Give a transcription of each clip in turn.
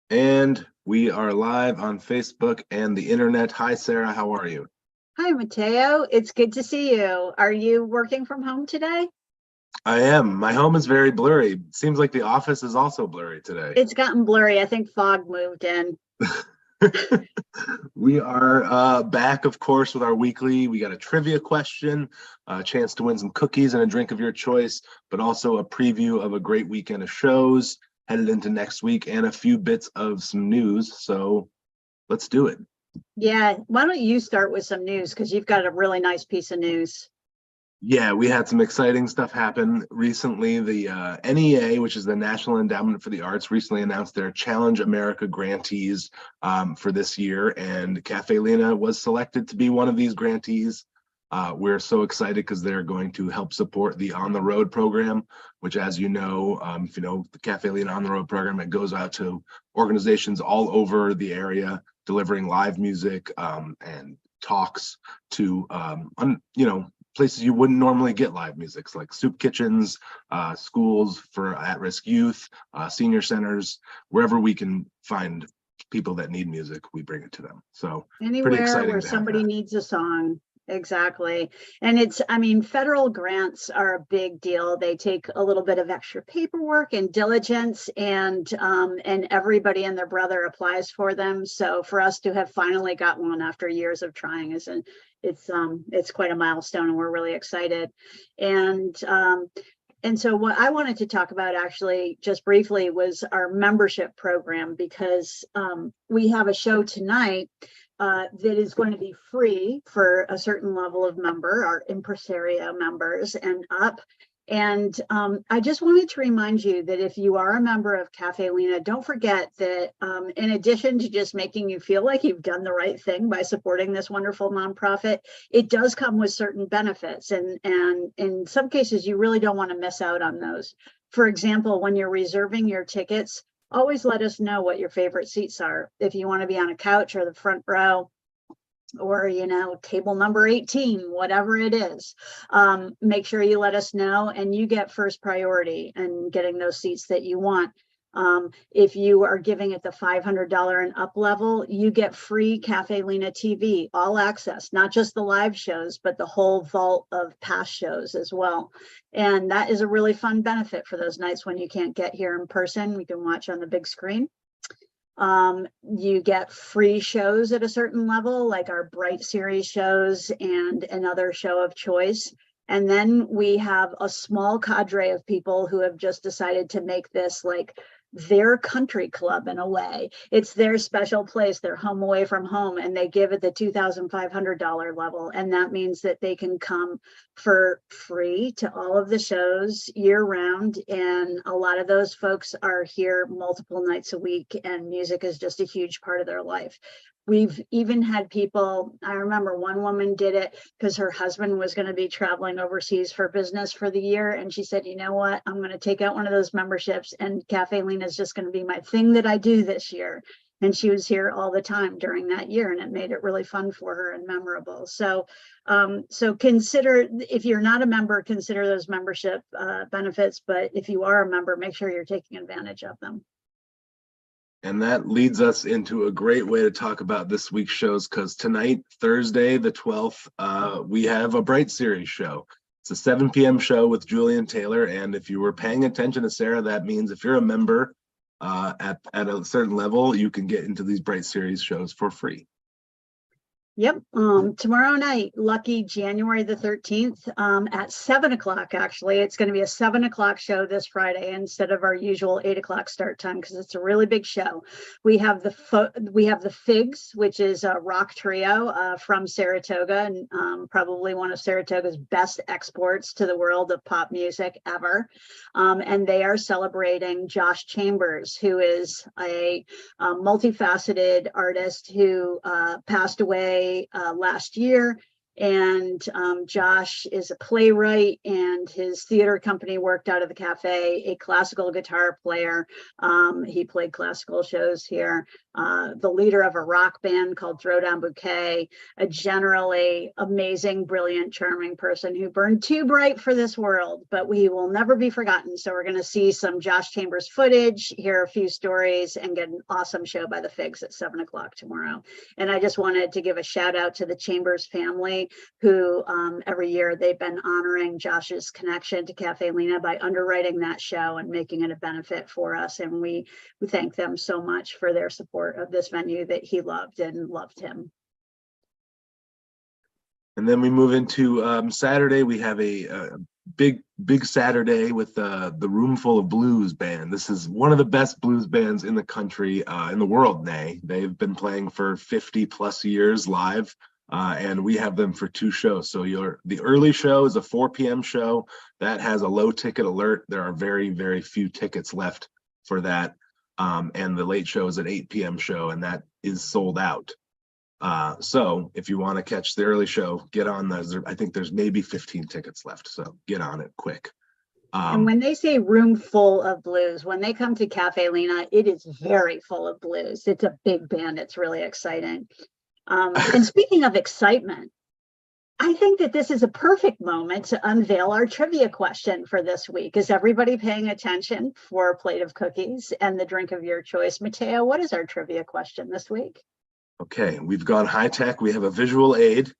And we are live on Facebook and the internet. Hi, Sarah. How are you? Hi, Mateo. It's good to see you. Are you working from home today? I am. My home is very blurry. Seems like the office is also blurry today. It's gotten blurry. I think fog moved in. We are back, of course, with our weekly. We got a trivia question, a chance to win some cookies and a drink of your choice, but also a preview of a great weekend of shows headed into next week and a few bits of some news. So let's do it. Yeah, why don't you start with some news because you've got a really nice piece of news. Yeah, we had some exciting stuff happen recently. The NEA, which is the National Endowment for the Arts, recently announced their Challenge America grantees for this year, and Cafe Lena was selected to be one of these grantees. We're so excited because they're going to help support the On the Road program, which, as you know, if you know the Cafe Lena On the Road program, it goes out to organizations all over the area delivering live music and talks to places you wouldn't normally get live music, like soup kitchens, schools for at-risk youth, senior centers, wherever we can find people that need music, we bring it to them. So pretty Anywhere exciting where to have somebody that. needs a song. Exactly. And I mean, federal grants are a big deal. They take a little bit of extra paperwork and diligence, and everybody and their brother applies for them. So for us to have finally got one after years of trying it's quite a milestone, and we're really excited. And and so what I wanted to talk about actually just briefly was our membership program, because we have a show tonight that is going to be free for a certain level of member, our impresario members and up. And I just wanted to remind you that if you are a member of Cafe Lena, don't forget that in addition to just making you feel like you've done the right thing by supporting this wonderful nonprofit, it does come with certain benefits. And in some cases, you really don't want to miss out on those. For example, when you're reserving your tickets, always let us know what your favorite seats are. If you want to be on a couch or the front row, or table number 18, whatever it is, make sure you let us know, and you get first priority in getting those seats that you want. If you are giving it the $500 and up level, you get free Cafe Lena TV, all access, not just the live shows, but the whole vault of past shows as well. And that is a really fun benefit for those nights when you can't get here in person. We can watch on the big screen. You get free shows at a certain level, like our Bright Series shows and another show of choice. And then we have a small cadre of people who have just decided to make this like their country club in a way. It's their special place, their home away from home, and they give it the $2,500 level. And that means that they can come for free to all of the shows year round. And a lot of those folks are here multiple nights a week, and music is just a huge part of their life. We've even had people, I remember one woman did it because her husband was going to be traveling overseas for business for the year. And she said, you know what, I'm going to take out one of those memberships, and Cafe Lena is just going to be my thing that I do this year. And she was here all the time during that year, and it made it really fun for her and memorable. So consider, if you're not a member, consider those membership benefits. But if you are a member, make sure you're taking advantage of them. And that leads us into a great way to talk about this week's shows, because tonight, Thursday, the 12th, we have a Bright Series show. It's a 7 p.m. show with Julian Taylor. And if you were paying attention to Sarah, that means if you're a member at a certain level, you can get into these Bright Series shows for free. Yep. Tomorrow night, lucky January the 13th, at 7 o'clock, actually. It's going to be a 7 o'clock show this Friday instead of our usual 8 o'clock start time, because it's a really big show. We have the Figs, which is a rock trio from Saratoga, and probably one of Saratoga's best exports to the world of pop music ever. And they are celebrating Josh Chambers, who is a multifaceted artist who passed away last year. And Josh is a playwright, and his theater company worked out of the cafe, a classical guitar player. He played classical shows here. The leader of a rock band called Throwdown Bouquet, a generally amazing, brilliant, charming person who burned too bright for this world, but we will never be forgotten. So we're going to see some Josh Chambers footage, hear a few stories, and get an awesome show by the Figs at 7 o'clock tomorrow. And I just wanted to give a shout out to the Chambers family, who every year they've been honoring Josh's connection to Cafe Lena by underwriting that show and making it a benefit for us. And we thank them so much for their support of this venue that he loved and loved him. And then we move into Saturday. We have a big Saturday with the Roomful of Blues band. This is one of the best blues bands in the country, in the world. They've been playing for 50 plus years live, and we have them for 2 shows. So the early show is a 4 p.m. show that has a low ticket alert. There are very, very few tickets left for that. And the late show is an 8 p.m. show, and that is sold out. So if you want to catch the early show, get on those. I think there's maybe 15 tickets left, so get on it quick. And when they say room full of blues, when they come to Cafe Lena, it is very full of blues. It's a big band. It's really exciting. And speaking of excitement, I think that this is a perfect moment to unveil our trivia question for this week. Is everybody paying attention for a plate of cookies and the drink of your choice? Mateo, what is our trivia question this week? Okay, we've gone high tech. We have a visual aid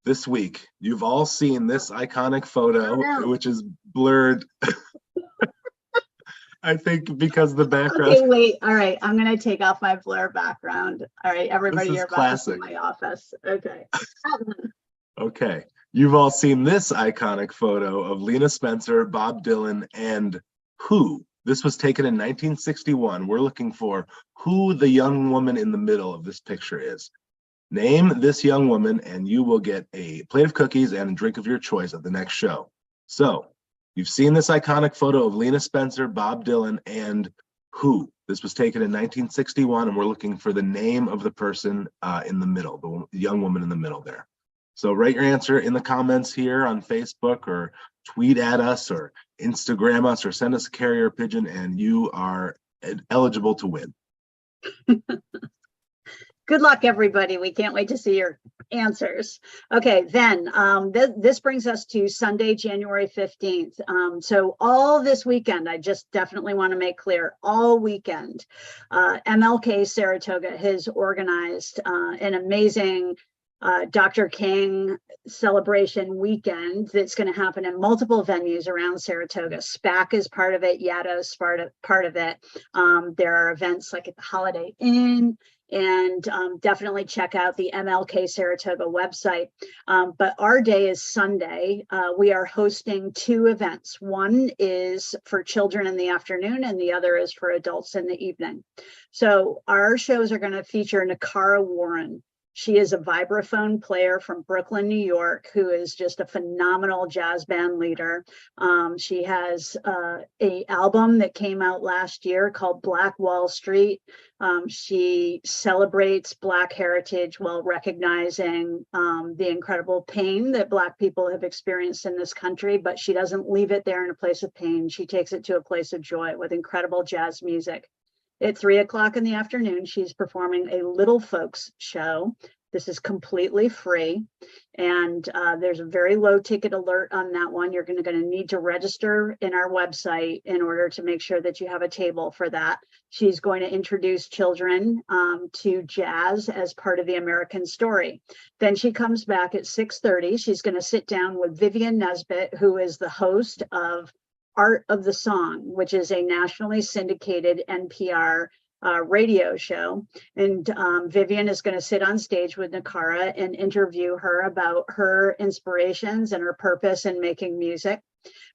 this week. You've all seen this iconic photo, which is blurred. I think because the background. Okay, wait. All right, I'm going to take off my blur background. All right, everybody, you're classic. Back in my office. Okay. Okay, you've all seen this iconic photo of Lena Spencer, Bob Dylan, and who? This was taken in 1961. We're looking for who the young woman in the middle of this picture is. Name this young woman, and you will get a plate of cookies and a drink of your choice at the next show. So, you've seen this iconic photo of Lena Spencer, Bob Dylan, and who? This was taken in 1961, and we're looking for the name of the person in the middle, the young woman in the middle there. So write your answer in the comments here on Facebook, or tweet at us, or Instagram us, or send us a carrier pigeon, and you are eligible to win. Good luck, everybody. We can't wait to see your answers. Okay, then this brings us to Sunday, January 15th. So all this weekend, I just definitely want to make clear, all weekend, MLK Saratoga has organized an amazing Dr. King celebration weekend that's going to happen in multiple venues around Saratoga. SPAC is part of it. Yaddo's part of it. There are events like at the Holiday Inn, and definitely check out the MLK Saratoga website. But our day is Sunday. We are hosting 2 events. One is for children in the afternoon, and the other is for adults in the evening. So our shows are going to feature Nakara Warren. She is a vibraphone player from Brooklyn, New York, who is just a phenomenal jazz band leader. She has an album that came out last year called Black Wall Street. She celebrates Black heritage while recognizing the incredible pain that Black people have experienced in this country, but she doesn't leave it there in a place of pain. She takes it to a place of joy with incredible jazz music. At 3 o'clock in the afternoon, she's performing a Little Folks show. This is completely free, and there's a very low ticket alert on that one. You're going to need to register in our website in order to make sure that you have a table for that. She's going to introduce children to jazz as part of the American story. Then she comes back at 6:30. She's going to sit down with Vivian Nesbitt, who is the host of Art of the Song, which is a nationally syndicated NPR radio show. And Vivian is going to sit on stage with Nakara and interview her about her inspirations and her purpose in making music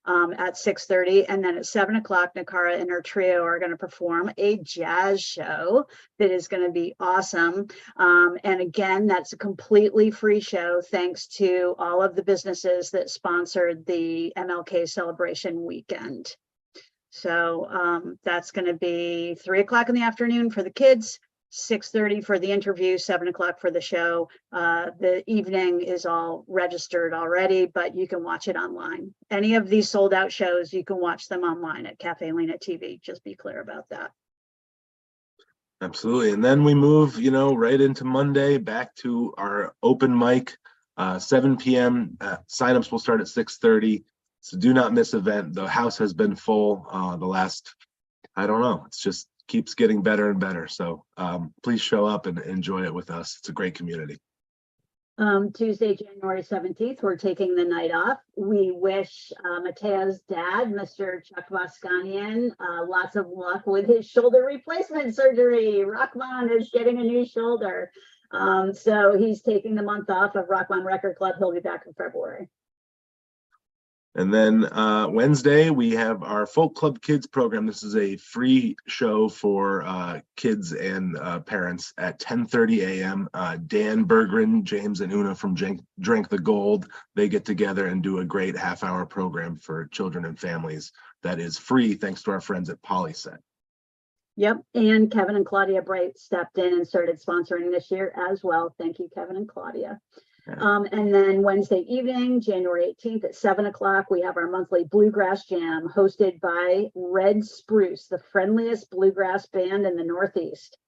at 6:30. And then at 7 o'clock, Nakara and her trio are going to perform a jazz show that is going to be awesome. And again, that's a completely free show, thanks to all of the businesses that sponsored the MLK celebration weekend. So that's going to be 3 o'clock in the afternoon for the kids, 6:30 for the interview, 7 o'clock for the show. The evening is all registered already, but you can watch it online. Any of these sold out shows, you can watch them online at Cafe Lena TV. Just be clear about that. Absolutely. And then we move, right into Monday, back to our open mic, 7 p.m. Signups will start at 6:30. So do not miss event. The house has been full the last, I don't know, it's just keeps getting better and better. So please show up and enjoy it with us. It's a great community. Tuesday, January 17th, we're taking the night off. We wish Mateo's dad, Mr. Chuck Voskanian, lots of luck with his shoulder replacement surgery. Rockman is getting a new shoulder. So he's taking the month off of Rockman Record Club. He'll be back in February. And then Wednesday, we have our Folk Club Kids program. This is a free show for kids and parents at 10:30 a.m. Dan Berggren, James, and Una from Drank the Gold, they get together and do a great half-hour program for children and families that is free thanks to our friends at Polyset. Yep, and Kevin and Claudia Bright stepped in and started sponsoring this year as well. Thank you, Kevin and Claudia. And then Wednesday evening, January 18th at 7 o'clock, we have our monthly Bluegrass Jam hosted by Red Spruce, the friendliest bluegrass band in the Northeast.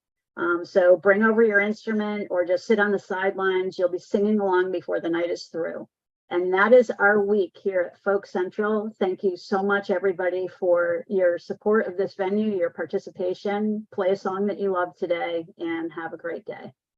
So bring over your instrument or just sit on the sidelines. You'll be singing along before the night is through. And that is our week here at Folk Central. Thank you so much, everybody, for your support of this venue, your participation. Play a song that you love today, and have a great day.